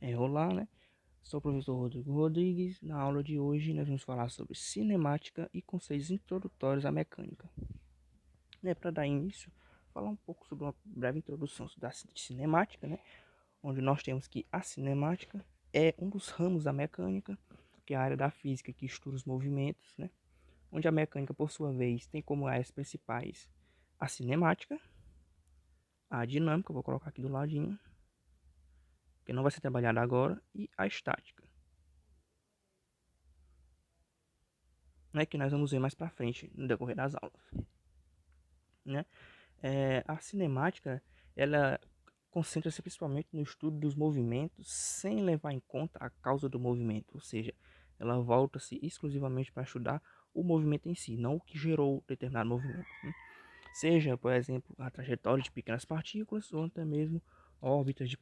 Olá, né? Sou o professor Rodrigo Rodrigues. Na aula de hoje, nós vamos falar sobre cinemática e conceitos introdutórios à mecânica. Para dar início, falar um pouco sobre uma breve introdução da cinemática, né? Onde nós temos que a cinemática é um dos ramos da mecânica, que é a área da física que estuda os movimentos, né? Onde a mecânica, por sua vez, tem como áreas principais a cinemática, a dinâmica, vou colocar aqui do ladinho, que não vai ser trabalhada agora, e a estática, né, que nós vamos ver mais para frente no decorrer das aulas, né? A cinemática, ela concentra-se principalmente no estudo dos movimentos sem levar em conta a causa do movimento, ou seja, ela volta-se exclusivamente para estudar o movimento em si, não o que gerou determinado movimento, né? Seja, por exemplo, a trajetória de pequenas partículas ou até mesmo órbitas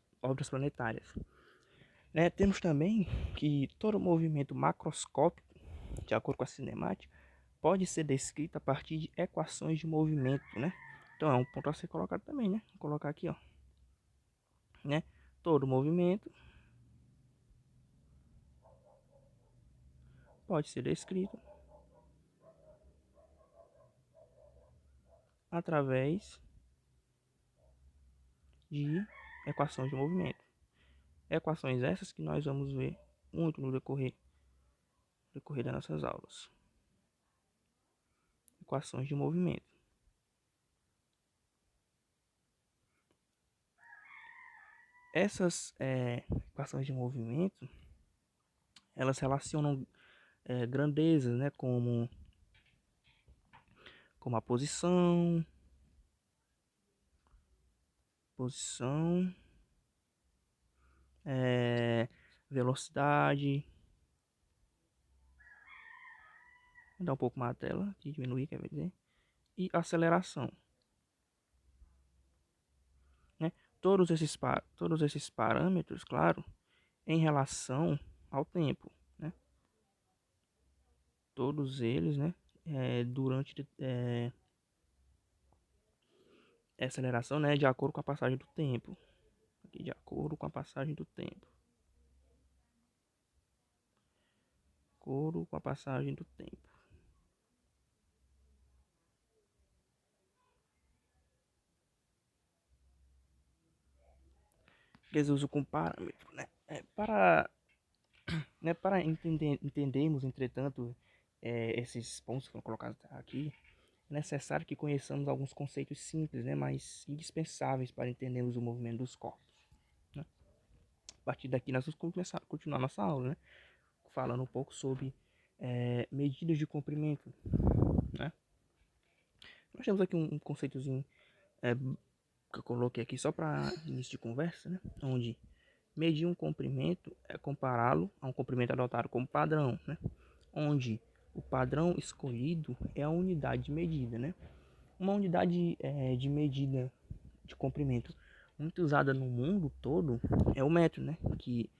planetárias, né? Temos também que todo movimento macroscópico, de acordo com a cinemática, pode ser descrito a partir de equações de movimento, né? Então é um ponto a ser colocado também, né? Vou colocar aqui, ó, né? Todo movimento pode ser descrito através de equações de movimento. Equações essas que nós vamos ver muito no decorrer das nossas aulas. Equações de movimento. Essas equações de movimento, elas relacionam grandezas, né? Como a posição, velocidade. Vou dar um pouco mais a tela, aqui, diminuir, quer dizer, e aceleração, né? Todos esses parâmetros, claro, em relação ao tempo, né? Todos eles, né? Durante aceleração, né? De acordo com a passagem do tempo. Aqui, de acordo com a passagem do tempo. De acordo com a passagem do tempo. Eles usam como parâmetro, né? Para entendermos, entretanto, esses pontos que foram colocados aqui, é necessário que conheçamos alguns conceitos simples, né, mas indispensáveis para entendermos o movimento dos corpos, né? A partir daqui nós vamos continuar nossa aula, né, falando um pouco sobre medidas de comprimento, né? Nós temos aqui um conceitozinho que eu coloquei aqui só para início de conversa, né, onde medir um comprimento é compará-lo a um comprimento adotado como padrão, né, onde o padrão escolhido é a unidade de medida, né? Uma unidade de medida de comprimento muito usada no mundo todo é o metro, né? Que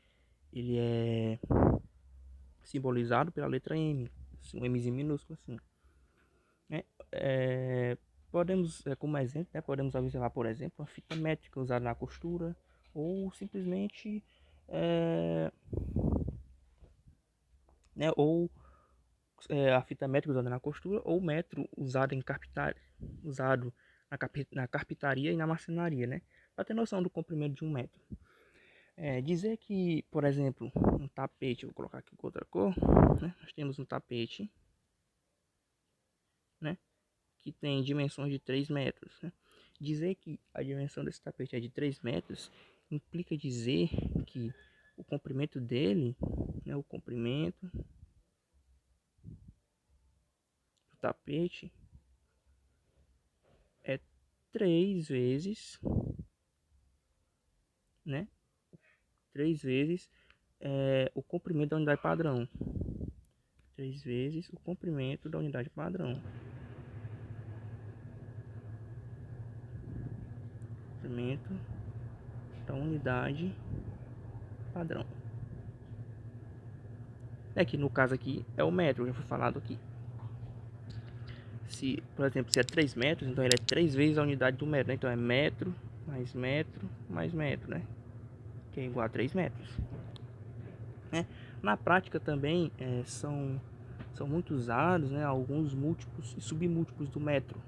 ele é simbolizado pela letra M, um Mzinho minúsculo assim, né? Podemos, como exemplo, né? Podemos observar, por exemplo, a fita métrica usada na costura ou simplesmente, né? Ou a fita métrica usada na costura ou metro usado usado na carpintaria e na marcenaria, né? Para ter noção do comprimento de um metro. Dizer que, por exemplo, um tapete, vou colocar aqui com outra cor, né? Nós temos um tapete, né? Que tem dimensões de 3 metros, né? Dizer que a dimensão desse tapete é de 3 metros implica dizer que o comprimento dele, né? O comprimento do tapete é 3 vezes, né? 3 vezes o comprimento da unidade padrão. 3 vezes o comprimento da unidade padrão. Comprimento da unidade padrão. Que no caso aqui é o metro, já foi falado aqui. Se, por exemplo, se é 3 metros, então ele é 3 vezes a unidade do metro, né? Então é metro, mais metro, mais metro, né? que é igual a 3 metros. Né? Na prática também são muito usados, né, alguns múltiplos e submúltiplos do metro.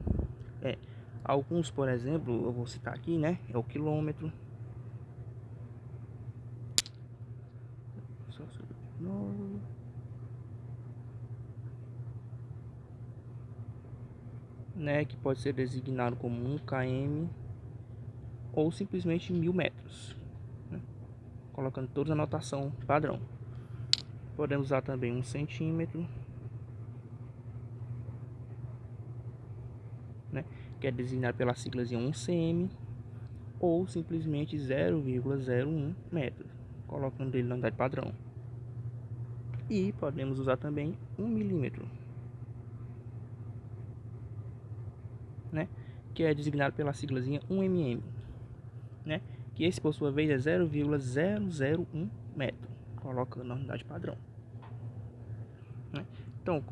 Alguns, por exemplo, eu vou citar aqui, né, é o quilômetro. Só subir de novo. Né, que pode ser designado como 1 km ou simplesmente 1000 metros, né, colocando toda a notação padrão. Podemos usar também 1 centímetro, né, que é designado pela siglazinha 1 cm, ou simplesmente 0,01 metro, colocando ele na unidade padrão. E podemos usar também 1 milímetro, né, que é designado pela siglazinha 1 mm, né, que esse por sua vez é 0,001 metro, colocando na unidade padrão, né. Então,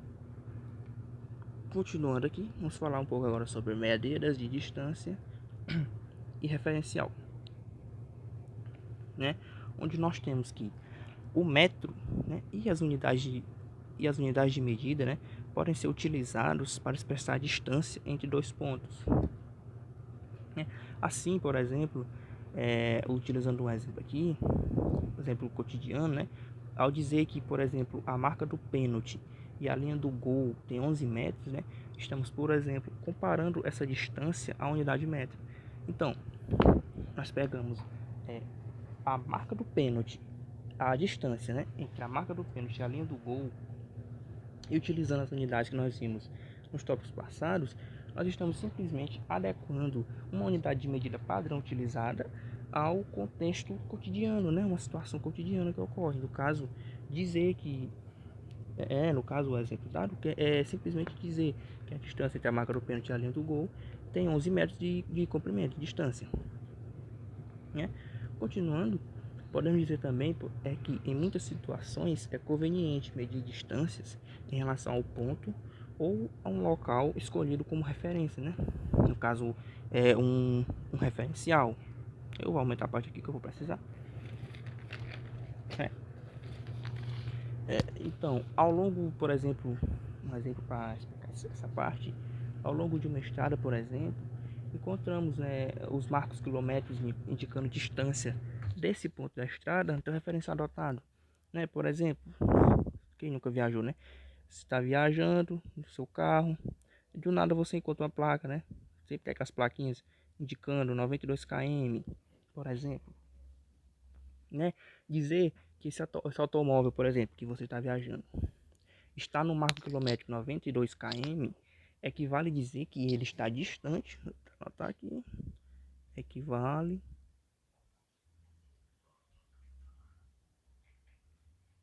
continuando aqui, vamos falar um pouco agora sobre medideiras de distância e referencial, né, onde nós temos que o metro, né, e as unidades de medida, né, podem ser utilizados para expressar a distância entre dois pontos, né. Assim, por exemplo, utilizando um exemplo aqui, exemplo cotidiano, né, ao dizer que, por exemplo, a marca do pênalti e a linha do gol tem 11 metros, né, estamos, por exemplo, comparando essa distância à unidade de metro. Então, nós pegamos a marca do pênalti, a distância, né, entre a marca do pênalti e a linha do gol, e utilizando as unidades que nós vimos nos tópicos passados, nós estamos simplesmente adequando uma unidade de medida padrão utilizada ao contexto cotidiano, né? Uma situação cotidiana que ocorre. No caso, dizer que no caso o exemplo dado, que é simplesmente dizer que a distância entre a marca do pênalti e a linha do gol tem 11 metros de comprimento, de distância, né? Continuando, podemos dizer também que em muitas situações é conveniente medir distâncias em relação ao ponto ou a um local escolhido como referência, né? No caso, é um referencial. Eu vou aumentar a parte aqui que eu vou precisar. É. Então, ao longo, por exemplo, um exemplo para explicar essa parte, ao longo de uma estrada, por exemplo, encontramos, né, os marcos quilométricos indicando distância desse ponto da estrada até o referencial adotado, né? Por exemplo, quem nunca viajou, né? Você está viajando no seu carro, do nada você encontra uma placa, né? Sempre tem aquelas plaquinhas indicando 92 km, por exemplo, né? Dizer que esse automóvel, por exemplo, que você está viajando, está no marco quilométrico 92 km, equivale dizer que ele está distante, vou anotar aqui, equivale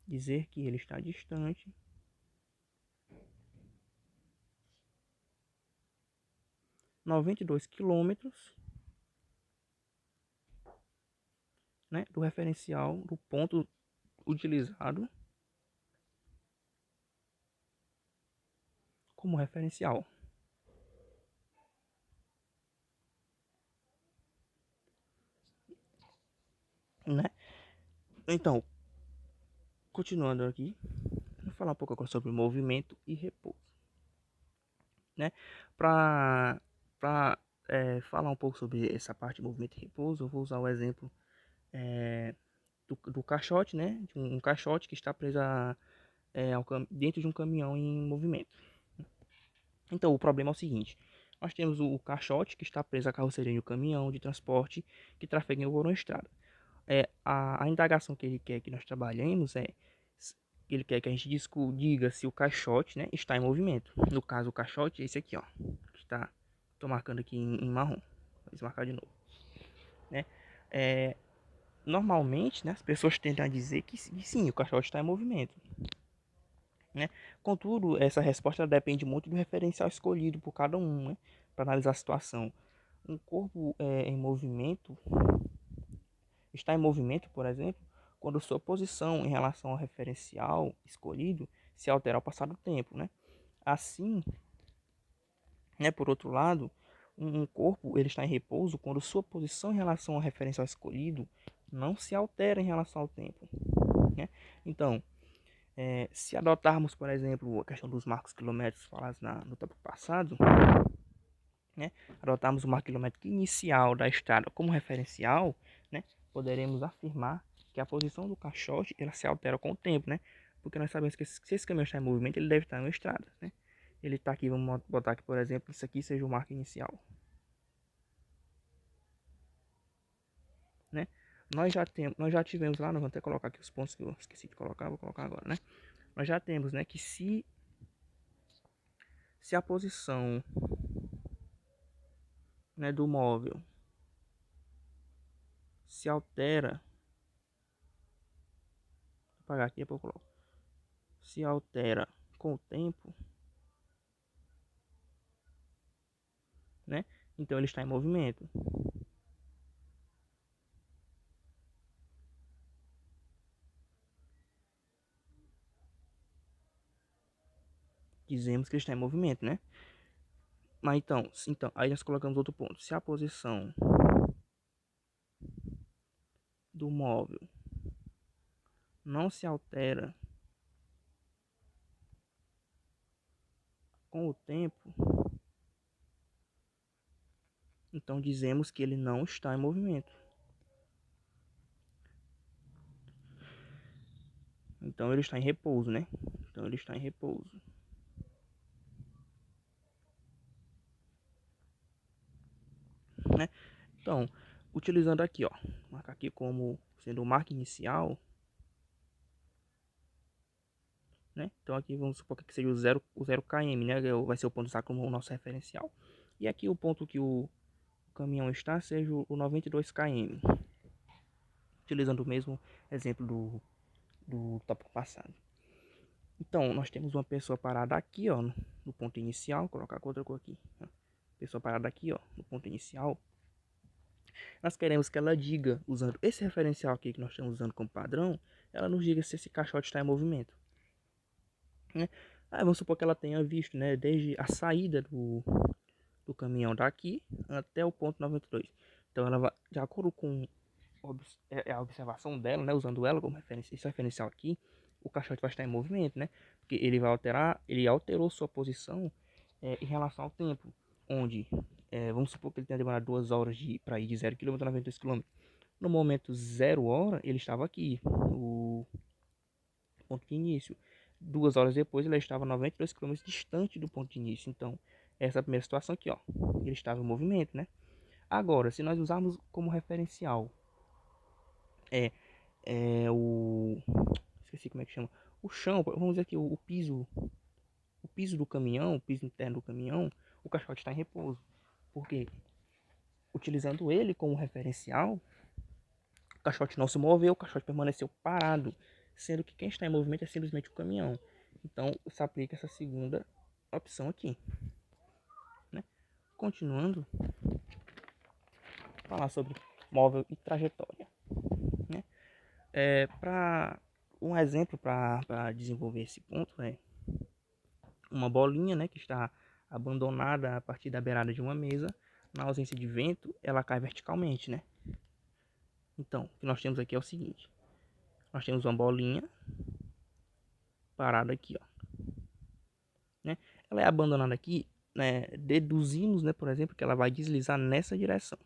dizer que ele está distante 92 quilômetros, né, do referencial do ponto utilizado como referencial, né? Então, continuando aqui, vou falar um pouco agora sobre movimento e repouso, né? Para falar um pouco sobre essa parte de movimento e repouso, eu vou usar o exemplo é, do caixote, né? De um caixote que está preso dentro de um caminhão em movimento. Então, o problema é o seguinte: nós temos o caixote que está preso à carroceria de um caminhão de transporte que trafega por uma estrada. A indagação que ele quer que nós trabalhemos ele quer que a gente diga se o caixote, né, está em movimento. No caso, o caixote é esse aqui, ó, que está, estou marcando aqui em marrom. Vou marcar de novo, né? Normalmente, né, as pessoas tendem a dizer que sim, o caixote está em movimento, né? Contudo, essa resposta depende muito do referencial escolhido por cada um, né, para analisar a situação. Um corpo em movimento está em movimento, por exemplo, quando sua posição em relação ao referencial escolhido se altera ao passar do tempo, né? Assim, né, por outro lado, um corpo ele está em repouso quando sua posição em relação ao referencial escolhido não se altera em relação ao tempo, né? Então, se adotarmos, por exemplo, a questão dos marcos quilométricos falados no tópico passado, né? Adotarmos o marco quilométrico inicial da estrada como referencial, né? Poderemos afirmar que a posição do caixote ela se altera com o tempo, né? Porque nós sabemos que se esse caminhão está em movimento, ele deve estar em uma estrada, né? Ele está aqui, vamos botar aqui, por exemplo, isso aqui seja o marco inicial, né? Nós já tivemos lá, nós vamos até colocar aqui os pontos que eu esqueci de colocar, vou colocar agora, né? Nós já temos, né, que se a posição, né, do móvel se altera, vou apagar aqui, depois eu coloco, se altera com o tempo, né? Então ele está em movimento. Dizemos que ele está em movimento, né? Mas então, aí nós colocamos outro ponto. Se a posição do móvel não se altera com o tempo, então dizemos que ele não está em movimento. Então ele está em repouso, né? Então ele está em repouso, né? Então, utilizando aqui, ó, marcar aqui como sendo o marco inicial, né? Então aqui vamos supor que seja o 0 km, né? Vai ser o ponto usado como o nosso referencial. E aqui o ponto que o caminhão está seja o 92 km, utilizando o mesmo exemplo do tópico passado. Então, nós temos uma pessoa parada aqui, ó, no ponto inicial, vou colocar outra cor aqui, ó. Pessoa parada aqui, ó, no ponto inicial. Nós queremos que ela diga, usando esse referencial aqui que nós estamos usando como padrão, ela nos diga se esse caixote está em movimento, né? Aí vamos supor que ela tenha visto, né, desde a saída do caminhão daqui até o ponto 92. Então ela vai, de acordo com a observação dela, né, usando ela como referência, esse referencial aqui, o caixote vai estar em movimento, né? Porque ele vai alterar, ele alterou sua posição em relação ao tempo, onde vamos supor que ele tenha demorado 2 horas para ir de 0 km a 92 km. No momento 0 hora, ele estava aqui, no ponto de início. 2 horas depois, ele estava 92 km distante do ponto de início. Então, essa é a primeira situação aqui, ó. Ele estava em movimento, né? Agora, se nós usarmos como referencial o esqueci como é que chama, o chão, vamos dizer aqui o piso do caminhão, o piso interno do caminhão, o caixote está em repouso. Porque utilizando ele como referencial, o caixote não se moveu, o caixote permaneceu parado, sendo que quem está em movimento é simplesmente o caminhão. Então, se aplica essa segunda opção aqui, né? Continuando, falar sobre móvel e trajetória, né? Para um exemplo para desenvolver esse ponto é uma bolinha, né, que está abandonada a partir da beirada de uma mesa. Na ausência de vento, ela cai verticalmente, né? Então, o que nós temos aqui é o seguinte: nós temos uma bolinha parada aqui, ó, né? Ela é abandonada aqui, né? Deduzimos, né, por exemplo, que ela vai deslizar nessa direção.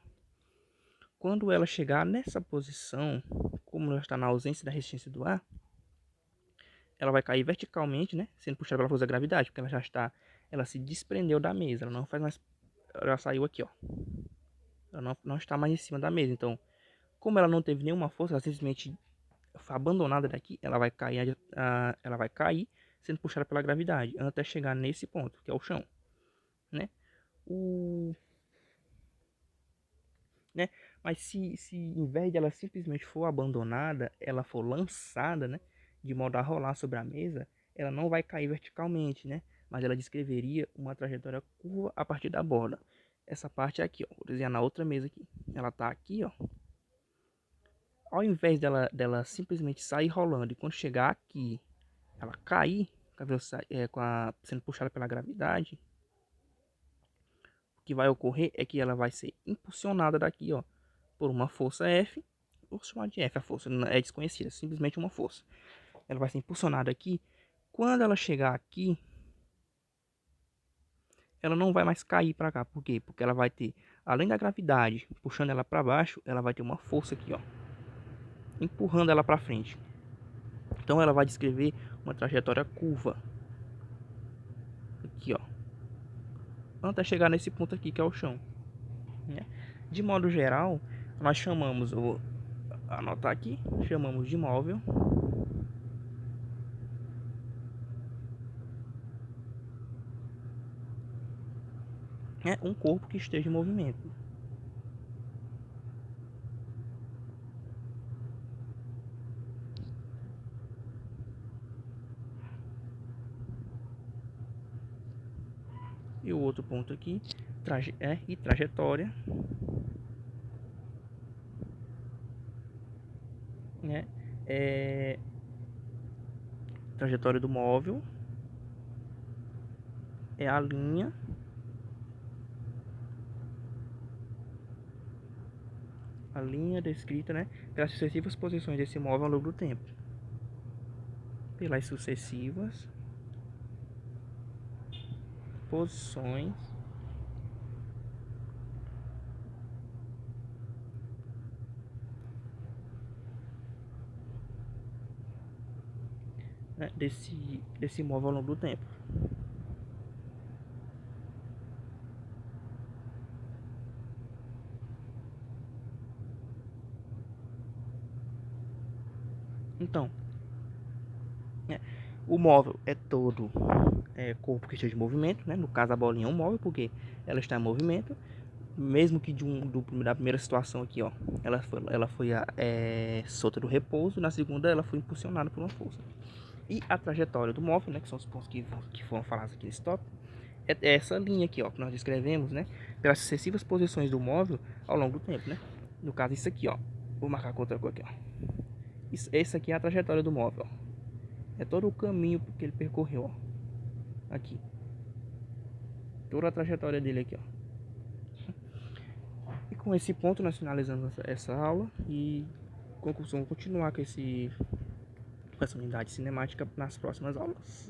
Quando ela chegar nessa posição, como ela está na ausência da resistência do ar, ela vai cair verticalmente, né, sendo puxada pela força da gravidade, porque ela se desprendeu da mesa, ela não faz mais, ela saiu aqui, ó. Ela não está mais em cima da mesa. Então, como ela não teve nenhuma força, ela simplesmente foi abandonada daqui, ela vai cair sendo puxada pela gravidade até chegar nesse ponto, que é o chão, né? O, né? Mas se em vez de ela simplesmente for abandonada, ela for lançada, né, de modo a rolar sobre a mesa, ela não vai cair verticalmente, né? Mas ela descreveria uma trajetória curva a partir da borda. Essa parte aqui, ó, vou desenhar na outra mesa aqui. Ela tá aqui, ó. Ao invés dela simplesmente sair rolando e quando chegar aqui ela cair, sendo puxada pela gravidade, o que vai ocorrer é que ela vai ser impulsionada daqui, ó, por uma força F, vou chamar de F a força, não é desconhecida, é simplesmente uma força. Ela vai ser impulsionada aqui. Quando ela chegar aqui, ela não vai mais cair para cá. Por quê? Porque ela vai ter, além da gravidade puxando ela para baixo, ela vai ter uma força aqui, ó, empurrando ela para frente. Então ela vai descrever uma trajetória curva aqui, ó, até chegar nesse ponto aqui que é o chão, né? De modo geral, nós chamamos, eu vou anotar aqui, chamamos de móvel, né, um corpo que esteja em movimento. E o outro ponto aqui, trajetória, né? Trajetória do móvel é a linha descrita, né, pelas sucessivas posições desse móvel ao longo do tempo. Pelas sucessivas posições né, desse móvel ao longo do tempo. Então, né, o móvel é todo corpo que esteja em movimento, né? No caso a bolinha é um móvel porque ela está em movimento, mesmo que da primeira situação aqui, ó, ela foi solta do repouso, na segunda ela foi impulsionada por uma força. E a trajetória do móvel, né, que são os pontos que foram falados aqui nesse tópico, é essa linha aqui, ó, que nós descrevemos, né, pelas sucessivas posições do móvel ao longo do tempo, né? No caso isso aqui, ó, vou marcar com outra cor aqui, ó. Essa aqui é a trajetória do móvel, ó. É todo o caminho que ele percorreu, ó. Aqui. Toda a trajetória dele aqui, ó. E com esse ponto nós finalizamos essa aula e vamos continuar com essa unidade cinemática nas próximas aulas.